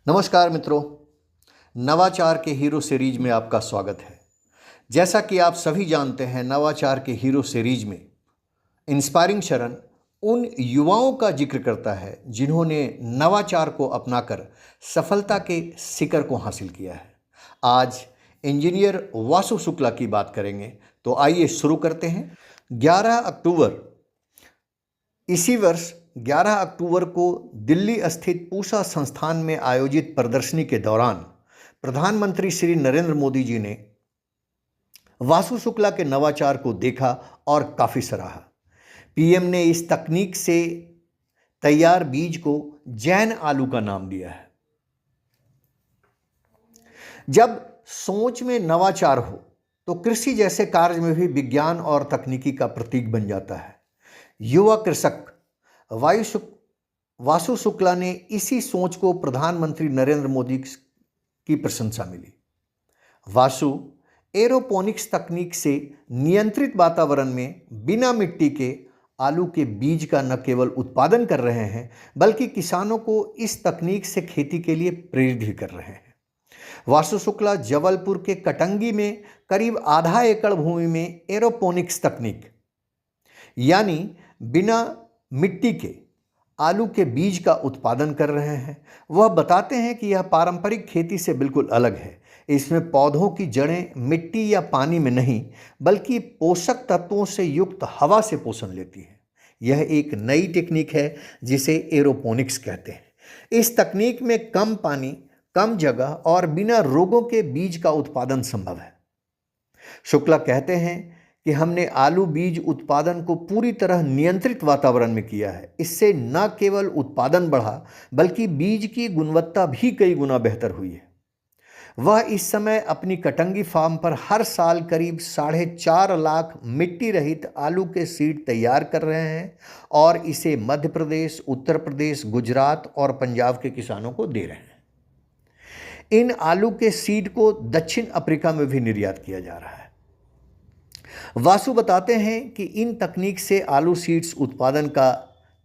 नमस्कार मित्रों, नवाचार के हीरो सीरीज में आपका स्वागत है। जैसा कि आप सभी जानते हैं, नवाचार के हीरो सीरीज में इंस्पायरिंग शरण उन युवाओं का जिक्र करता है जिन्होंने नवाचार को अपनाकर सफलता के शिखर को हासिल किया है। आज इंजीनियर वासु शुक्ला की बात करेंगे, तो आइए शुरू करते हैं। 11 अक्टूबर इसी वर्ष 11 अक्टूबर को दिल्ली स्थित पूसा संस्थान में आयोजित प्रदर्शनी के दौरान प्रधानमंत्री श्री नरेंद्र मोदी जी ने वासु शुक्ला के नवाचार को देखा और काफ़ी सराहा। पीएम ने इस तकनीक से तैयार बीज को जैन आलू का नाम दिया है। जब सोच में नवाचार हो तो कृषि जैसे कार्य में भी विज्ञान और तकनीकी का प्रतीक बन जाता है। युवा कृषक वासु शुक्ला ने इसी सोच को प्रधानमंत्री नरेंद्र मोदी की प्रशंसा मिली। वासु एरोपोनिक्स तकनीक से नियंत्रित वातावरण में बिना मिट्टी के आलू के बीज का न केवल उत्पादन कर रहे हैं, बल्कि किसानों को इस तकनीक से खेती के लिए प्रेरित भी कर रहे हैं। वासु शुक्ला जबलपुर के कटंगी में करीब आधा एकड़ भूमि में एरोपोनिक्स तकनीक यानी बिना मिट्टी के आलू के बीज का उत्पादन कर रहे हैं। वह बताते हैं कि यह पारंपरिक खेती से बिल्कुल अलग है। इसमें पौधों की जड़ें मिट्टी या पानी में नहीं, बल्कि पोषक तत्वों से युक्त हवा से पोषण लेती हैं। यह एक नई टेक्निक है जिसे एरोपोनिक्स कहते हैं। इस तकनीक में कम पानी, कम जगह और बिना रोगों के बीज का उत्पादन संभव है। शुक्ला कहते हैं कि हमने आलू बीज उत्पादन को पूरी तरह नियंत्रित वातावरण में किया है। इससे न केवल उत्पादन बढ़ा, बल्कि बीज की गुणवत्ता भी कई गुना बेहतर हुई है। वह इस समय अपनी कटंगी फार्म पर हर साल करीब 4.5 लाख मिट्टी रहित आलू के सीड तैयार कर रहे हैं और इसे मध्य प्रदेश, उत्तर प्रदेश, गुजरात और पंजाब के किसानों को दे रहे हैं। इन आलू के सीड को दक्षिण अफ्रीका में भी निर्यात किया जा रहा है। वासु बताते हैं कि इन तकनीक से आलू सीड्स उत्पादन का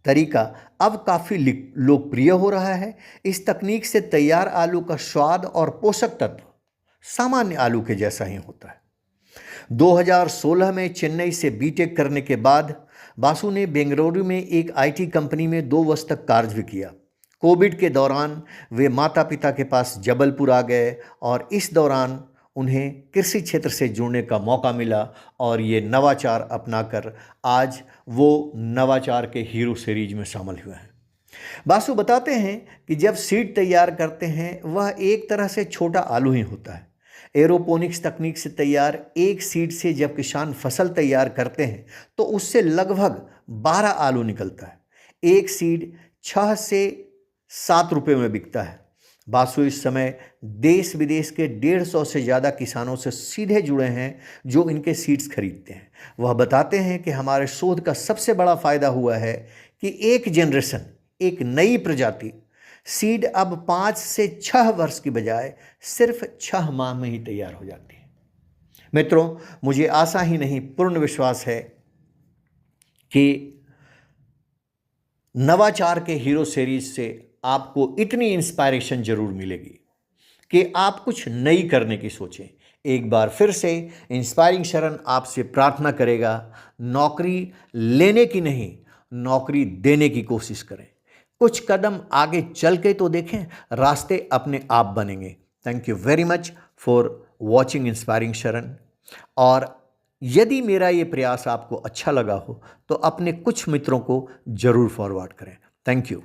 तरीका अब काफ़ी लोकप्रिय हो रहा है। इस तकनीक से तैयार आलू का स्वाद और पोषक तत्व सामान्य आलू के जैसा ही होता है। 2016 में चेन्नई से बीटेक करने के बाद वासु ने बेंगलुरु में एक आईटी कंपनी में 2 वर्ष तक कार्य भी किया। कोविड के दौरान वे माता पिता के पास जबलपुर आ गए और इस दौरान उन्हें कृषि क्षेत्र से जुड़ने का मौका मिला और ये नवाचार अपनाकर आज वो नवाचार के हीरो सीरीज में शामिल हुए हैं। वासु बताते हैं कि जब सीड तैयार करते हैं वह एक तरह से छोटा आलू ही होता है। एरोपोनिक्स तकनीक से तैयार एक सीड से जब किसान फसल तैयार करते हैं तो उससे लगभग 12 आलू निकलता है। एक सीड 6 से 7 रुपये में बिकता है। वासु इस समय देश विदेश के 150 से ज़्यादा किसानों से सीधे जुड़े हैं जो इनके सीड्स खरीदते हैं। वह बताते हैं कि हमारे शोध का सबसे बड़ा फ़ायदा हुआ है कि एक जनरेशन, एक नई प्रजाति सीड अब 5 से 6 वर्ष की बजाय सिर्फ 6 माह में ही तैयार हो जाती है। मित्रों, मुझे आशा ही नहीं पूर्ण विश्वास है कि नवाचार के हीरो सीरीज से आपको इतनी इंस्पायरेशन जरूर मिलेगी कि आप कुछ नई करने की सोचें। एक बार फिर से इंस्पायरिंग शरण आपसे प्रार्थना करेगा, नौकरी लेने की नहीं, नौकरी देने की कोशिश करें। कुछ कदम आगे चल के तो देखें, रास्ते अपने आप बनेंगे। Thank you very much for watching inspiring शरण। और यदि मेरा ये प्रयास आपको अच्छा लगा हो तो अपने कुछ मित्रों को जरूर फॉरवर्ड करें। Thank you.